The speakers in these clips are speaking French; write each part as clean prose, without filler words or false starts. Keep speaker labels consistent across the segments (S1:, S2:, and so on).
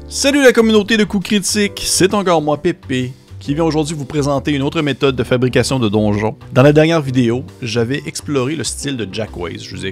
S1: Salut la communauté de coups critiques, c'est encore moi Pépé qui vient aujourd'hui vous présenter une autre méthode de fabrication de donjons. Dans la dernière vidéo, j'avais exploré le style de Jack Ways. Je vous ai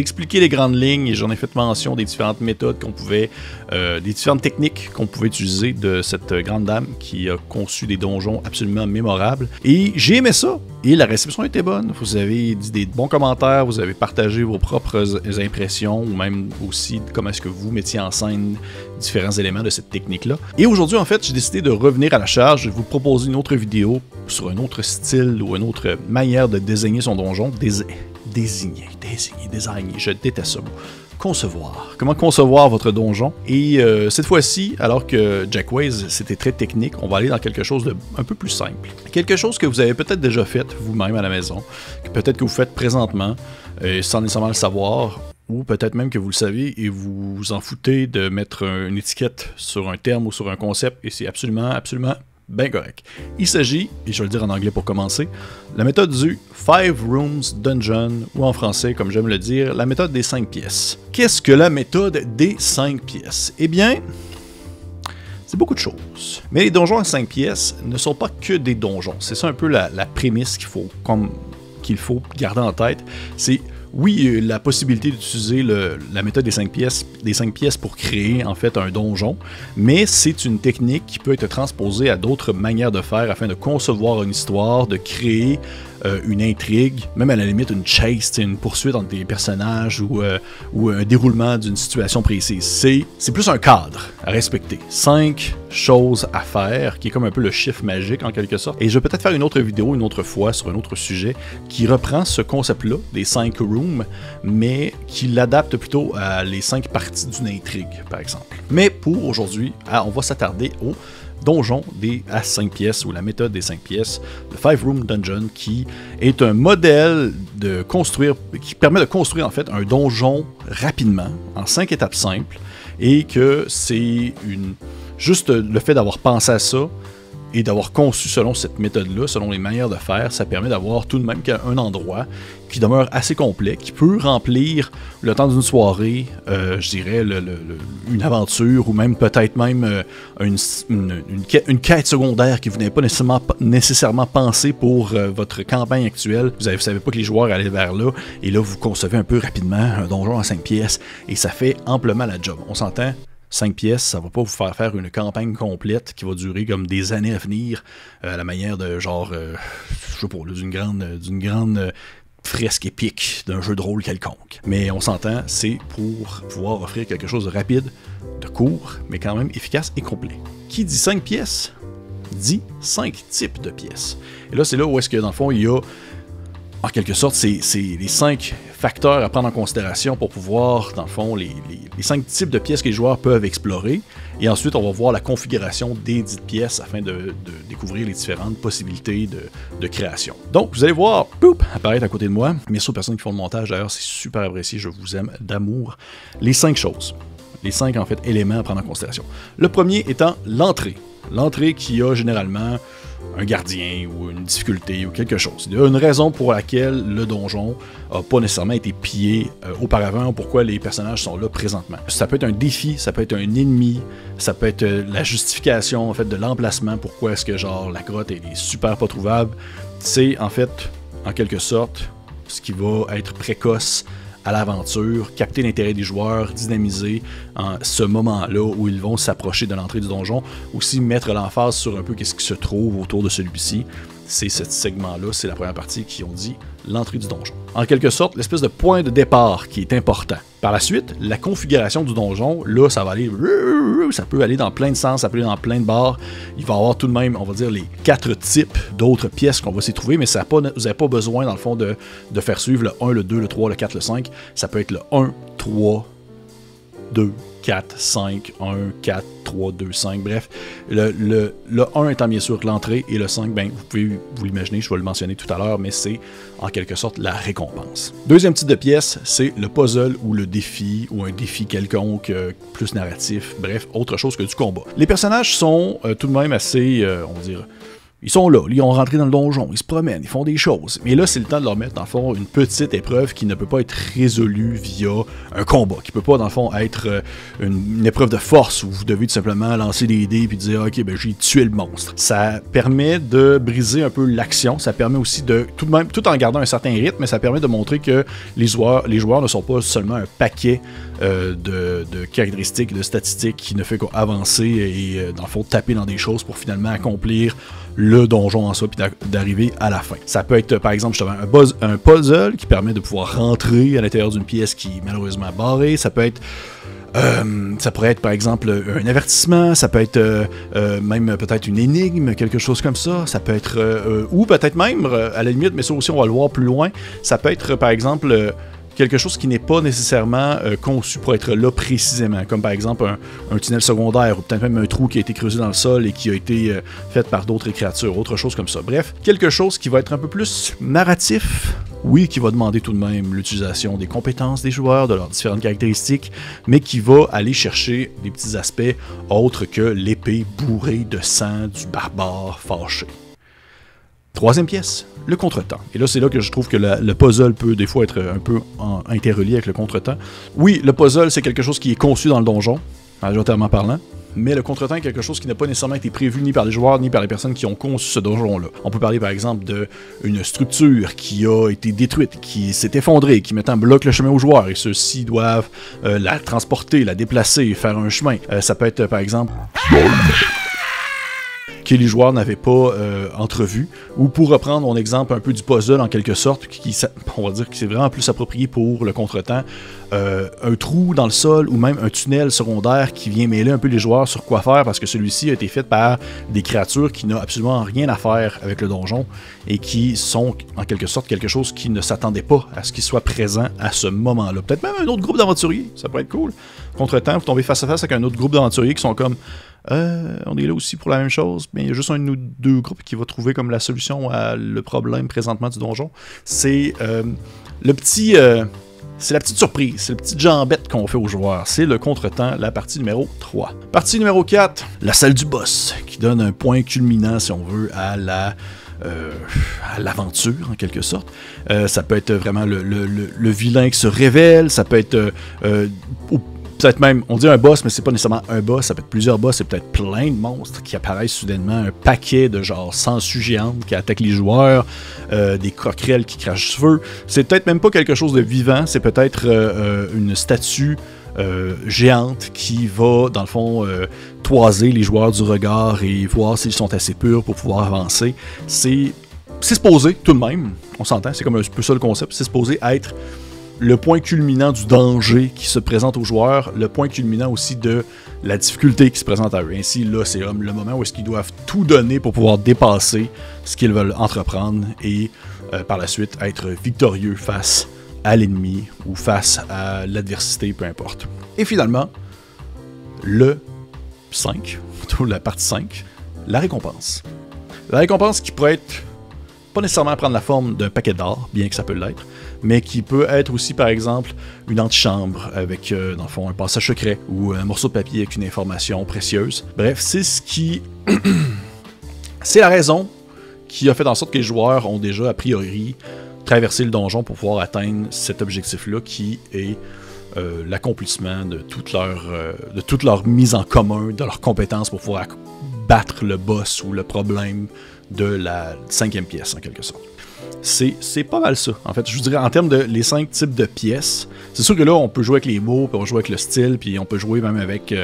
S1: expliqué les grandes lignes et j'en ai fait mention des différentes méthodes qu'on pouvait, des différentes techniques qu'on pouvait utiliser de cette grande dame qui a conçu des donjons absolument mémorables. Et j'ai aimé ça. Et la réception était bonne. Vous avez dit des bons commentaires, vous avez partagé vos propres impressions ou même aussi comment est-ce que vous mettiez en scène différents éléments de cette technique-là. Et aujourd'hui, en fait, j'ai décidé de revenir à la charge, de vous proposer une autre vidéo sur un autre style ou une autre manière de désigner son donjon. Désigner, je déteste ça. Concevoir. Comment concevoir votre donjon. Et cette fois-ci, alors que Jack Ways, c'était très technique, on va aller dans quelque chose de un peu plus simple. Quelque chose que vous avez peut-être déjà fait vous-même à la maison, que peut-être que vous faites présentement, sans nécessairement le savoir, ou peut-être même que vous le savez et vous vous en foutez de mettre une étiquette sur un terme ou sur un concept, et c'est absolument bien correct. Il s'agit, et je vais le dire en anglais pour commencer, la méthode du 5 Rooms Dungeon, ou en français, comme j'aime le dire, la méthode des 5 pièces. Qu'est-ce que la méthode des 5 pièces? Eh bien, c'est beaucoup de choses. Mais les donjons à 5 pièces ne sont pas que des donjons. C'est ça un peu la prémisse qu'il faut garder en tête. C'est oui, la possibilité d'utiliser la méthode des 5 pièces pour créer en fait un donjon, mais c'est une technique qui peut être transposée à d'autres manières de faire afin de concevoir une histoire, de créer une intrigue, même à la limite une chase, une poursuite entre des personnages ou un déroulement d'une situation précise. C'est plus un cadre à respecter. 5 choses à faire, qui est comme un peu le chiffre magique en quelque sorte. Et je vais peut-être faire une autre vidéo une autre fois sur un autre sujet qui reprend ce concept-là, des 5 rooms, mais qui l'adapte plutôt à les 5 parties d'une intrigue, par exemple. Mais pour aujourd'hui, on va s'attarder au donjon à 5 pièces ou la méthode des 5 pièces, le 5 Room Dungeon, qui est un modèle qui permet de construire en fait un donjon rapidement, en 5 étapes simples, et que c'est juste le fait d'avoir pensé à ça et d'avoir conçu selon cette méthode-là, selon les manières de faire, ça permet d'avoir tout de même un endroit qui demeure assez complet, qui peut remplir le temps d'une soirée, je dirais, une aventure ou même peut-être même une quête secondaire que vous n'avez pas nécessairement pensé pour votre campagne actuelle. Vous ne savez pas que les joueurs allaient vers là, et là vous concevez un peu rapidement un donjon à 5 pièces, et ça fait amplement la job. On s'entend? 5 pièces, ça va pas vous faire une campagne complète qui va durer comme des années à venir, à la manière de genre, je sais pas, d'une grande fresque épique d'un jeu de rôle quelconque. Mais on s'entend, c'est pour pouvoir offrir quelque chose de rapide, de court, mais quand même efficace et complet. Qui dit 5 pièces, dit 5 types de pièces. Et là, c'est là où est-ce que, dans le fond, il y a, en quelque sorte, c'est les 5 facteurs à prendre en considération pour pouvoir, dans le fond, les 5 types de pièces que les joueurs peuvent explorer. Et ensuite, on va voir la configuration des dites pièces afin de découvrir les différentes possibilités de création. Donc, vous allez voir, apparaître à côté de moi. Merci aux personnes qui font le montage, d'ailleurs, c'est super apprécié, je vous aime d'amour. Les 5 choses. Les 5, en fait, éléments à prendre en considération. Le premier étant l'entrée. L'entrée qui a généralement un gardien ou une difficulté ou quelque chose. Il y a une raison pour laquelle le donjon n'a pas nécessairement été pillé auparavant, pourquoi les personnages sont là présentement. Ça peut être un défi, ça peut être un ennemi, ça peut être la justification en fait de l'emplacement, pourquoi est-ce que genre la grotte est super pas trouvable. C'est en fait, en quelque sorte, ce qui va être précoce à l'aventure, capter l'intérêt des joueurs, dynamiser ce moment-là où ils vont s'approcher de l'entrée du donjon, aussi mettre l'emphase sur un peu qu'est-ce qui se trouve autour de celui-ci. C'est ce segment-là, c'est la première partie qui ont dit l'entrée du donjon. En quelque sorte, l'espèce de point de départ qui est important. Par la suite, la configuration du donjon, là, ça peut aller dans plein de sens, ça peut aller dans plein de barres. Il va y avoir tout de même, on va dire, les 4 types d'autres pièces qu'on va s'y trouver, mais vous n'avez pas besoin, dans le fond, de faire suivre le 1, le 2, le 3, le 4, le 5. Ça peut être le 1, 3, 2, 4, 5, 1, 4, 3, 2, 5, bref. Le 1 étant bien sûr l'entrée, et le 5, ben, vous pouvez vous l'imaginer, je vais le mentionner tout à l'heure, mais c'est en quelque sorte la récompense. Deuxième type de pièce, c'est le puzzle ou le défi, ou un défi quelconque, plus narratif, bref, autre chose que du combat. Les personnages sont tout de même assez, on va dire, Ils sont là, ils ont rentré dans le donjon, ils se promènent, ils font des choses. Mais là, c'est le temps de leur mettre, dans le fond, une petite épreuve qui ne peut pas être résolue via un combat, qui peut pas, dans le fond, être une épreuve de force où vous devez tout simplement lancer des dés et dire « Ok, ben j'ai tué le monstre ». Ça permet de briser un peu l'action, ça permet aussi de, tout en gardant un certain rythme, mais ça permet de montrer que les joueurs ne sont pas seulement un paquet de caractéristiques, de statistiques qui ne fait qu'avancer et, dans le fond, taper dans des choses pour finalement accomplir le donjon en soi, puis d'arriver à la fin. Ça peut être, par exemple, justement, un puzzle qui permet de pouvoir rentrer à l'intérieur d'une pièce qui est malheureusement barrée. Ça peut être ça pourrait être par exemple un avertissement, ça peut être même peut-être une énigme, quelque chose comme ça. Ça peut être, ou peut-être même, à la limite, mais ça aussi on va le voir plus loin, ça peut être par exemple quelque chose qui n'est pas nécessairement conçu pour être là précisément, comme par exemple un tunnel secondaire ou peut-être même un trou qui a été creusé dans le sol et qui a été fait par d'autres créatures, autre chose comme ça. Bref, quelque chose qui va être un peu plus narratif, oui, qui va demander tout de même l'utilisation des compétences des joueurs, de leurs différentes caractéristiques, mais qui va aller chercher des petits aspects autres que l'épée bourrée de sang du barbare fâché. Troisième pièce, le contretemps. Et là, c'est là que je trouve que le puzzle peut des fois être un peu interrelié avec le contretemps. Oui, le puzzle, c'est quelque chose qui est conçu dans le donjon, majoritairement parlant, mais le contretemps est quelque chose qui n'a pas nécessairement été prévu ni par les joueurs, ni par les personnes qui ont conçu ce donjon-là. On peut parler par exemple d'une structure qui a été détruite, qui s'est effondrée, qui maintenant bloque le chemin aux joueurs, et ceux-ci doivent la transporter, la déplacer, faire un chemin. Ça peut être par exemple que les joueurs n'avaient pas entrevu, ou pour reprendre mon exemple un peu du puzzle en quelque sorte, on va dire que c'est vraiment plus approprié pour le contretemps, un trou dans le sol ou même un tunnel secondaire qui vient mêler un peu les joueurs sur quoi faire parce que celui-ci a été fait par des créatures qui n'ont absolument rien à faire avec le donjon et qui sont en quelque sorte quelque chose qui ne s'attendait pas à ce qu'il soit présent à ce moment-là. Peut-être même un autre groupe d'aventuriers, ça pourrait être cool. Contretemps, vous tombez face à face avec un autre groupe d'aventuriers qui sont comme on est là aussi pour la même chose, mais il y a juste un ou deux groupes qui va trouver comme la solution à le problème présentement du donjon. C'est c'est la petite surprise, c'est le petit jambette qu'on fait aux joueurs. C'est le contretemps, la partie numéro 3. Partie numéro 4, la salle du boss, qui donne un point culminant, si on veut, à l'aventure, en quelque sorte. Ça peut être vraiment le vilain qui se révèle, ça peut être peut-être même, on dit un boss, mais c'est pas nécessairement un boss, ça peut être plusieurs boss, c'est peut-être plein de monstres qui apparaissent soudainement, un paquet de genre sangsues géantes qui attaquent les joueurs, des coquerelles qui crachent du feu. C'est peut-être même pas quelque chose de vivant, c'est peut-être une statue géante qui va, dans le fond, toiser les joueurs du regard et voir s'ils sont assez purs pour pouvoir avancer. C'est supposé, tout de même, on s'entend, c'est comme un peu ça le concept, c'est supposé être le point culminant du danger qui se présente aux joueurs, le point culminant aussi de la difficulté qui se présente à eux. Ainsi, là, c'est le moment où est-ce qu'ils doivent tout donner pour pouvoir dépasser ce qu'ils veulent entreprendre et par la suite être victorieux face à l'ennemi ou face à l'adversité, peu importe. Et finalement, le 5, plutôt la partie 5, la récompense. La récompense qui pourrait être pas nécessairement prendre la forme d'un paquet d'or, bien que ça peut l'être, mais qui peut être aussi, par exemple, une antichambre avec, dans le fond, un passage secret ou un morceau de papier avec une information précieuse. Bref, c'est ce qui... c'est la raison qui a fait en sorte que les joueurs ont déjà, a priori, traversé le donjon pour pouvoir atteindre cet objectif-là qui est l'accomplissement de toute leur mise en commun, de leurs compétences pour pouvoir battre le boss ou le problème de la 5e pièce, en quelque sorte. C'est pas mal ça, en fait. Je vous dirais, en termes de les 5 types de pièces, c'est sûr que là, on peut jouer avec les mots, puis on peut jouer avec le style, puis on peut jouer même avec,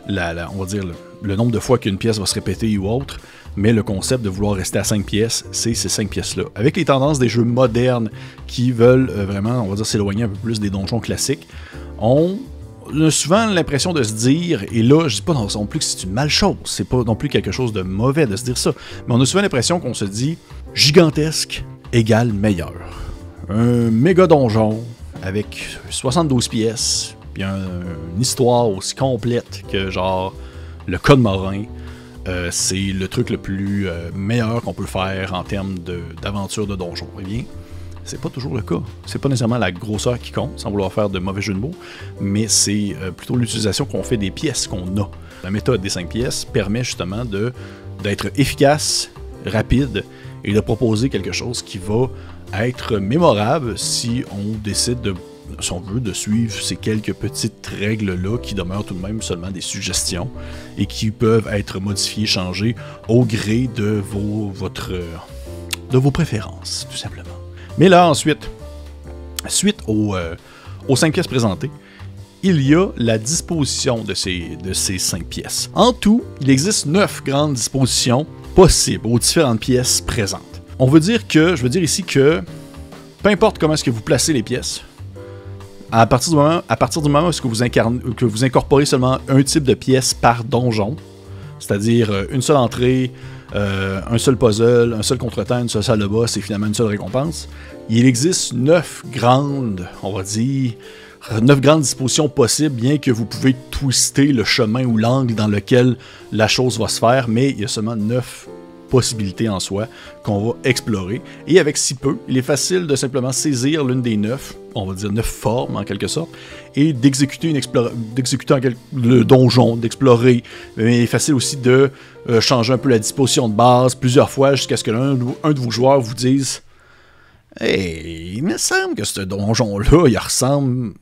S1: on va dire, le nombre de fois qu'une pièce va se répéter ou autre, mais le concept de vouloir rester à 5 pièces, c'est ces 5 pièces-là. Avec les tendances des jeux modernes qui veulent vraiment, on va dire, s'éloigner un peu plus des donjons classiques, on a souvent l'impression de se dire, et là, je dis pas non plus que c'est une malchose, c'est pas non plus quelque chose de mauvais de se dire ça, mais on a souvent l'impression qu'on se dit gigantesque égale meilleur. Un méga donjon avec 72 pièces, puis une histoire aussi complète que genre le Code Morin, c'est le truc le plus meilleur qu'on peut faire en termes d'aventure de donjon. Eh bien, c'est pas toujours le cas. C'est pas nécessairement la grosseur qui compte, sans vouloir faire de mauvais jeux de mots, mais c'est plutôt l'utilisation qu'on fait des pièces qu'on a. La méthode des 5 pièces permet justement d'être efficace rapide et de proposer quelque chose qui va être mémorable si on décide de, si on veut, de suivre ces quelques petites règles-là qui demeurent tout de même seulement des suggestions et qui peuvent être modifiées, changées au gré de vos préférences, tout simplement. Mais là, ensuite, suite aux 5 pièces présentées, il y a la disposition de ces 5 pièces. En tout, il existe 9 grandes dispositions possibles aux différentes pièces présentes. Je veux dire ici que, peu importe comment est-ce que vous placez les pièces, à partir du moment où vous incorporez seulement un type de pièce par donjon, c'est-à-dire une seule entrée, un seul puzzle, un seul contretemps, une seule salle de boss et finalement une seule récompense, il existe 9 grandes dispositions possibles, bien que vous pouvez twister le chemin ou l'angle dans lequel la chose va se faire, mais il y a seulement 9 possibilités en soi qu'on va explorer. Et avec si peu, il est facile de simplement saisir l'une des 9, on va dire 9 formes en quelque sorte, et d'exécuter le donjon, d'explorer. Mais il est facile aussi de changer un peu la disposition de base plusieurs fois jusqu'à ce que l'un de vos joueurs vous dise « Hey, il me semble que ce donjon-là, il ressemble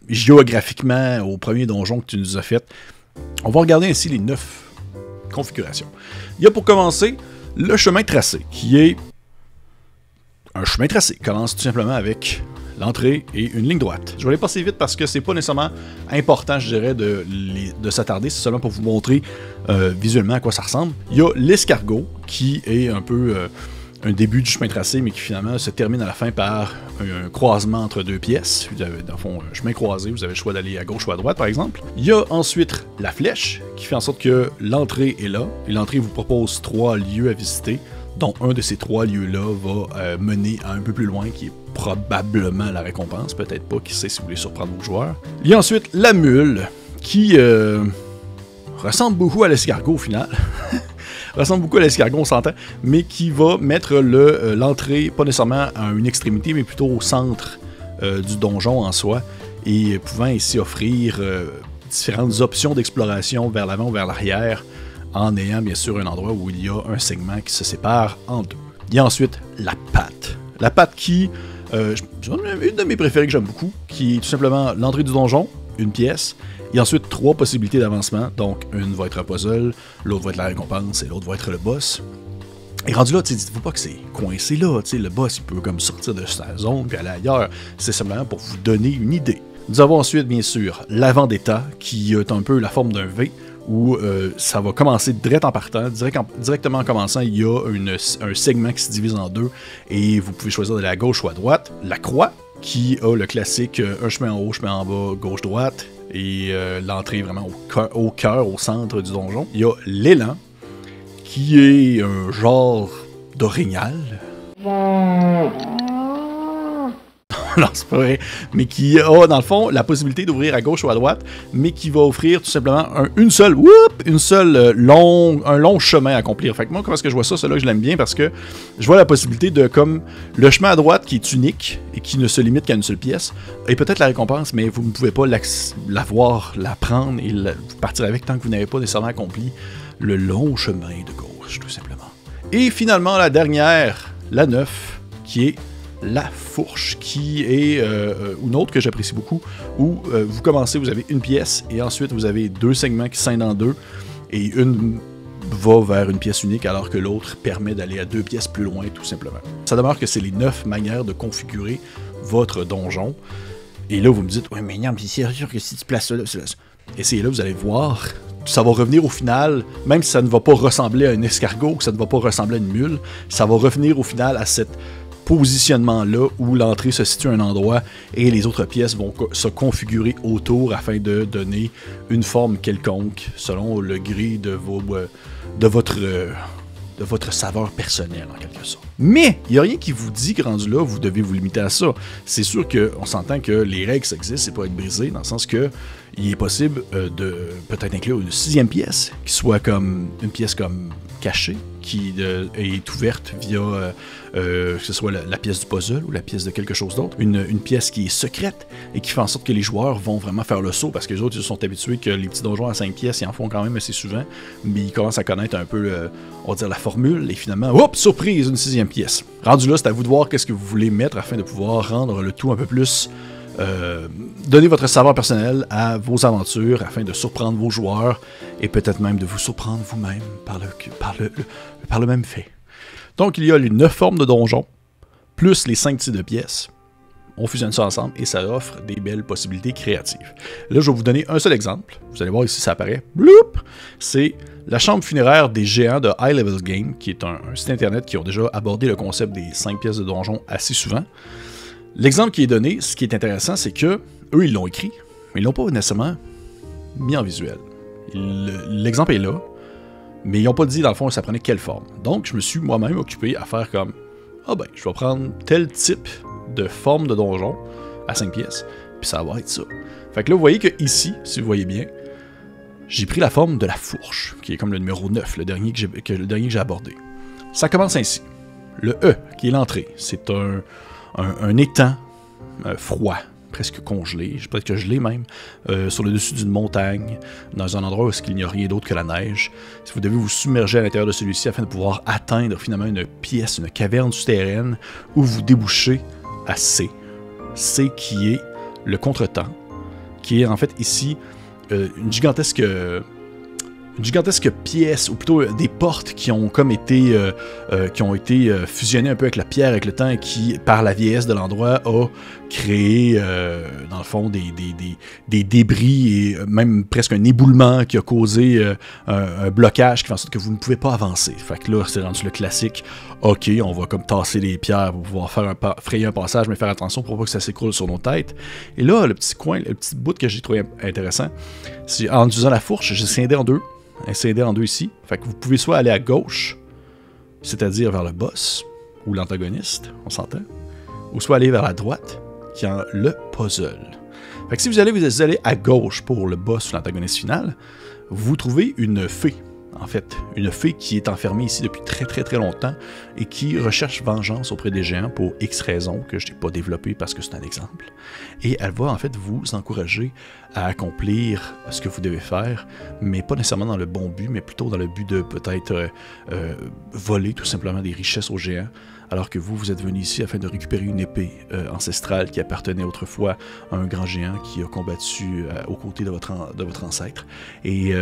S1: géographiquement au premier donjon que tu nous as fait. » On va regarder ainsi les 9 configurations. Il y a pour commencer le chemin tracé, qui est un chemin tracé. Il commence tout simplement avec l'entrée et une ligne droite. Je vais les passer vite parce que c'est pas nécessairement important, je dirais, de s'attarder. C'est seulement pour vous montrer visuellement à quoi ça ressemble. Il y a l'escargot, qui est un peu un début du chemin tracé, mais qui finalement se termine à la fin par un croisement entre 2 pièces. Vous avez, dans le fond, un chemin croisé, vous avez le choix d'aller à gauche ou à droite, par exemple. Il y a ensuite la flèche, qui fait en sorte que l'entrée est là, et l'entrée vous propose 3 lieux à visiter, dont un de ces 3 lieux-là va mener à un peu plus loin, qui est probablement la récompense, peut-être pas, qui sait si vous voulez surprendre vos joueurs. Il y a ensuite la mule, qui ressemble beaucoup à l'escargot au final. Ressemble beaucoup à l'escargot, on s'entend, mais qui va mettre l'entrée, pas nécessairement à une extrémité, mais plutôt au centre du donjon en soi, et pouvant ici offrir différentes options d'exploration vers l'avant ou vers l'arrière, en ayant bien sûr un endroit où il y a un segment qui se sépare en 2. Il y a ensuite la patte. La patte qui, une de mes préférées que j'aime beaucoup, qui est tout simplement l'entrée du donjon, une pièce. Il y a ensuite 3 possibilités d'avancement, donc une va être un puzzle, l'autre va être la récompense et l'autre va être le boss. Et rendu là, dites-vous pas que c'est coincé là, le boss il peut comme sortir de sa zone puis aller ailleurs, c'est simplement pour vous donner une idée. Nous avons ensuite bien sûr la Vendetta, qui est un peu la forme d'un V, où ça va commencer direct en partant, directement en commençant, il y a un segment qui se divise en 2, et vous pouvez choisir d'aller à gauche ou à droite. La croix, qui a le classique un chemin en haut, chemin en bas, gauche-droite, et l'entrée vraiment au cœur, au centre du donjon. Il y a l'élan, qui est un genre d'orignal. Non, c'est pas vrai. Mais qui a, dans le fond, la possibilité d'ouvrir à gauche ou à droite, mais qui va offrir tout simplement un long chemin à accomplir. Fait que moi, comment est-ce que je vois ça? Celui-là, je l'aime bien parce que je vois la possibilité de, comme, le chemin à droite qui est unique et qui ne se limite qu'à une seule pièce, et peut-être la récompense, mais vous ne pouvez pas la voir, la prendre et partir avec tant que vous n'avez pas nécessairement accompli le long chemin de gauche, tout simplement. Et finalement, la dernière, la 9, qui est la fourche, qui est une autre que j'apprécie beaucoup, où vous commencez, vous avez une pièce, et ensuite vous avez 2 segments qui scindent en 2, et une va vers une pièce unique, alors que l'autre permet d'aller à 2 pièces plus loin, tout simplement. Ça demeure que c'est les 9 manières de configurer votre donjon, et là vous me dites « Ouais, mais non, c'est sûr que si tu places ça là, essayez là, vous allez voir, ça va revenir au final, même si ça ne va pas ressembler à un escargot, que ça ne va pas ressembler à une mule, ça va revenir au final à cette positionnement-là où l'entrée se situe à un endroit et les autres pièces vont se configurer autour afin de donner une forme quelconque selon le gré de votre saveur personnelle, en quelque sorte. Mais il n'y a rien qui vous dit que rendu là, vous devez vous limiter à ça. C'est sûr qu'on s'entend que les règles, ça existe, c'est pas être brisé, dans le sens que il est possible de peut-être inclure une 6e pièce, qui soit comme une pièce comme cachée qui est ouverte via que ce soit la pièce du puzzle ou la pièce de quelque chose d'autre. Une pièce qui est secrète et qui fait en sorte que les joueurs vont vraiment faire le saut parce que les autres ils sont habitués que les petits donjons à 5 pièces, ils en font quand même assez souvent, mais ils commencent à connaître un peu, on va dire, la formule et finalement, hop, surprise, une 6e pièce. Rendu là, c'est à vous de voir qu'est-ce que vous voulez mettre afin de pouvoir rendre le tout un peu plus... donner votre savoir personnel à vos aventures afin de surprendre vos joueurs et peut-être même de vous surprendre vous-même par le même fait. Donc il y a les 9 formes de donjons, plus les 5 types de pièces. On fusionne ça ensemble et ça offre des belles possibilités créatives. Là, je vais vous donner un seul exemple. Vous allez voir ici, ça apparaît. Bloup! C'est la chambre funéraire des géants de High Level Game, qui est un site internet qui ont déjà abordé le concept des 5 pièces de donjon assez souvent. L'exemple qui est donné, ce qui est intéressant, c'est que eux, ils l'ont écrit, mais ils l'ont pas nécessairement mis en visuel. L'exemple est là, mais ils n'ont pas dit, dans le fond, ça prenait quelle forme. Donc, je me suis moi-même occupé à faire comme, je vais prendre tel type de forme de donjon à 5 pièces, puis ça va être ça. Fait que là, vous voyez que ici, si vous voyez bien, j'ai pris la forme de la fourche, qui est comme le numéro 9, le dernier que j'ai abordé. Ça commence ainsi. Le E, qui est l'entrée, c'est un étang froid, presque congelé, peut-être gelé même, sur le dessus d'une montagne, dans un endroit où il n'y a rien d'autre que la neige. Vous devez vous submerger à l'intérieur de celui-ci afin de pouvoir atteindre finalement une pièce, une caverne souterraine, où vous débouchez à C. C qui est le contretemps, qui est en fait ici une gigantesque pièce, ou plutôt des portes qui ont comme été fusionnées un peu avec la pierre, avec le temps, et qui, par la vieillesse de l'endroit, a créé, dans le fond, des débris et même presque un éboulement qui a causé un blocage qui fait en sorte que vous ne pouvez pas avancer. Fait que là, c'est rendu le classique. OK, on va comme tasser les pierres pour pouvoir frayer un passage, mais faire attention pour pas que ça s'écroule sur nos têtes. Et là, le petit coin, le petit bout que j'ai trouvé intéressant, c'est en utilisant la fourche, j'ai scindé en deux. Scindé en deux ici. Fait que vous pouvez soit aller à gauche, c'est-à-dire vers le boss, ou l'antagoniste, on s'entend, ou soit aller vers la droite, qui est le puzzle. Fait que si vous allez à gauche pour le boss ou l'antagoniste final, vous trouvez une fée. En fait, une fée qui est enfermée ici depuis très très très longtemps et qui recherche vengeance auprès des géants pour X raisons que je n'ai pas développées parce que c'est un exemple. Et elle va en fait vous encourager à accomplir ce que vous devez faire, mais pas nécessairement dans le bon but, mais plutôt dans le but de peut-être voler tout simplement des richesses aux géants, alors que vous êtes venu ici afin de récupérer une épée ancestrale qui appartenait autrefois à un grand géant qui a combattu aux côtés de votre ancêtre. Et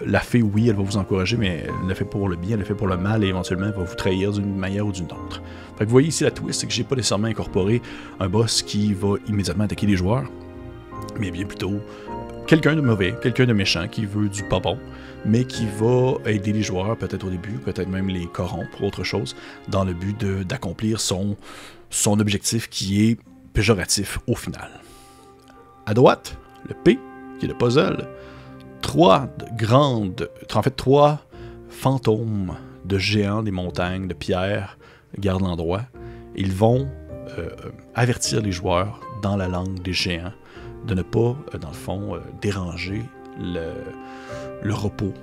S1: la fée, oui, elle va vous encourager, mais elle le fait pour le bien, elle le fait pour le mal, et éventuellement elle va vous trahir d'une manière ou d'une autre. Fait que vous voyez ici la twist, c'est que j'ai pas nécessairement incorporé un boss qui va immédiatement attaquer les joueurs, mais bien plutôt quelqu'un de mauvais, quelqu'un de méchant qui veut du pas bon, mais qui va aider les joueurs, peut-être au début, peut-être même les corrompre pour autre chose, dans le but d'accomplir son objectif qui est péjoratif au final. À droite, le P, qui est le puzzle, trois fantômes de géants des montagnes, de pierre, gardent l'endroit. Ils vont avertir les joueurs dans la langue des géants de ne pas, dans le fond, déranger le repos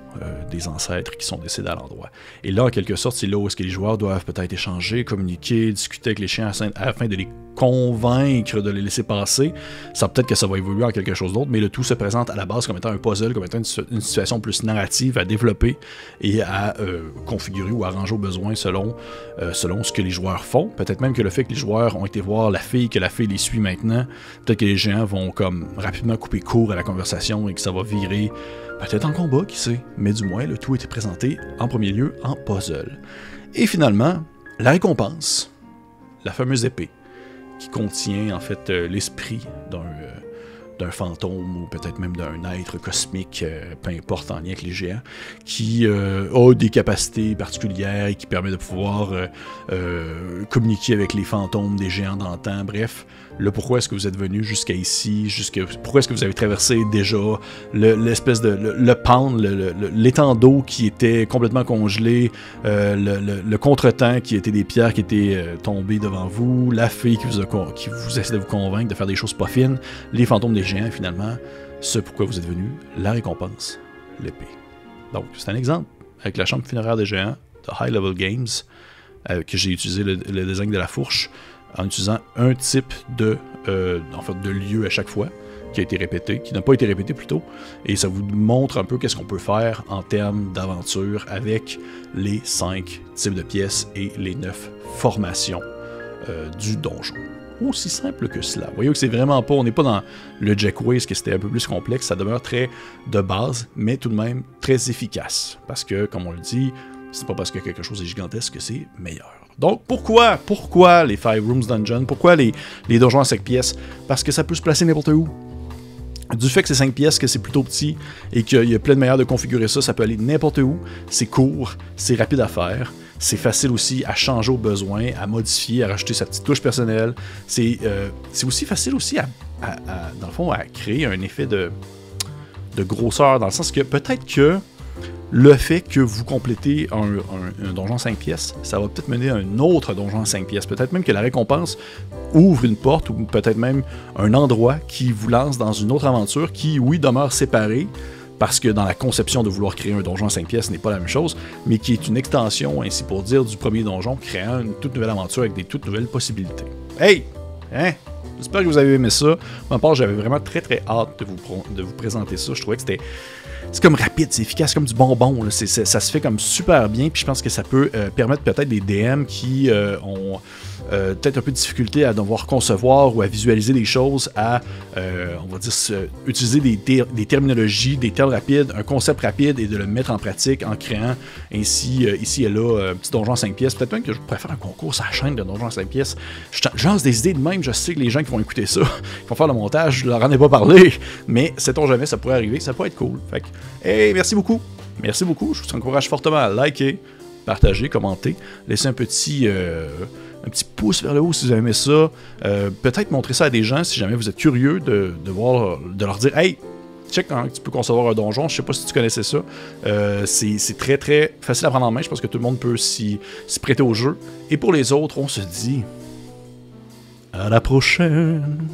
S1: des ancêtres qui sont décédés à l'endroit. Et là, en quelque sorte, c'est là où est-ce que les joueurs doivent peut-être échanger, communiquer, discuter avec les chiens afin de les convaincre de les laisser passer. Ça peut-être que ça va évoluer en quelque chose d'autre, mais le tout se présente à la base comme étant un puzzle, comme étant une situation plus narrative à développer et à configurer ou arranger au besoin selon ce que les joueurs font. Peut-être même que le fait que les joueurs ont été voir la fille, que la fille les suit maintenant, peut-être que les géants vont comme rapidement couper court à la conversation et que ça va virer peut-être en combat, qui sait, mais du moins le tout était présenté en premier lieu en puzzle. Et finalement, la récompense, la fameuse épée, qui contient en fait l'esprit d'un fantôme ou peut-être même d'un être cosmique, peu importe, en lien avec les géants, qui a des capacités particulières et qui permet de pouvoir communiquer avec les fantômes des géants d'antan. Bref, là, pourquoi est-ce que vous êtes venu jusqu'à ici, pourquoi est-ce que vous avez traversé déjà l'espèce de le pond, l'étang d'eau qui était complètement congelé, le contretemps qui était des pierres qui étaient tombées devant vous, la fée qui vous essaie de vous convaincre de faire des choses pas fines, les fantômes des géants, finalement, ce pourquoi vous êtes venu, la récompense, l'épée. Donc, c'est un exemple avec la chambre funéraire des géants de High Level Games, que j'ai utilisé le design de la fourche en utilisant un type de lieu à chaque fois, qui a été répété, qui n'a pas été répété plutôt, et ça vous montre un peu qu'est-ce qu'on peut faire en termes d'aventure avec les 5 types de pièces et les 9 formations du donjon. Aussi simple que cela. Vous voyez que c'est vraiment pas, on n'est pas dans le Jackways, que c'était un peu plus complexe, ça demeure très de base, mais tout de même très efficace, parce que, comme on le dit, c'est pas parce que quelque chose est gigantesque que c'est meilleur. Donc, pourquoi les 5 Rooms Dungeon? Pourquoi les donjons à 5 pièces? Parce que ça peut se placer n'importe où. Du fait que c'est 5 pièces, que c'est plutôt petit et qu'il y a plein de manières de configurer ça, ça peut aller n'importe où. C'est court, c'est rapide à faire, c'est facile aussi à changer au besoin, à modifier, à rajouter sa petite touche personnelle. C'est aussi facile aussi dans le fond, à créer un effet de grosseur, dans le sens que peut-être que le fait que vous complétez un donjon 5 pièces, ça va peut-être mener à un autre donjon 5 pièces. Peut-être même que la récompense ouvre une porte ou peut-être même un endroit qui vous lance dans une autre aventure qui, oui, demeure séparée, parce que dans la conception de vouloir créer un donjon 5 pièces n'est pas la même chose, mais qui est une extension, ainsi pour dire, du premier donjon, créant une toute nouvelle aventure avec des toutes nouvelles possibilités. Hey! Hein? J'espère que vous avez aimé ça. De ma part, j'avais vraiment très très hâte de vous présenter ça. Je trouvais que c'est comme rapide, c'est efficace, comme du bonbon. Là. Ça se fait comme super bien, puis je pense que ça peut permettre peut-être des DM qui ont peut-être un peu de difficulté à devoir concevoir ou à visualiser des choses, à, on va dire, utiliser des terminologies, des termes rapides, un concept rapide et de le mettre en pratique en créant ainsi, ici et là, un petit donjon à 5 pièces. Peut-être même que je pourrais faire un concours sur la chaîne de donjon à 5 pièces. Je lance des idées de même, je sais que les gens qui vont écouter ça, qui vont faire le montage, je leur en ai pas parlé, mais sait-on jamais, ça pourrait arriver, ça pourrait être cool. Fait que, hey, merci beaucoup. Merci beaucoup. Je vous encourage fortement à liker, partager, commenter, laisser un petit pouce vers le haut si vous avez aimé ça. Peut-être montrer ça à des gens si jamais vous êtes curieux de leur dire « Hey, check comment tu peux concevoir un donjon. » Je sais pas si tu connaissais ça. C'est très très facile à prendre en main. Je pense que tout le monde peut s'y prêter au jeu. Et pour les autres, on se dit à la prochaine.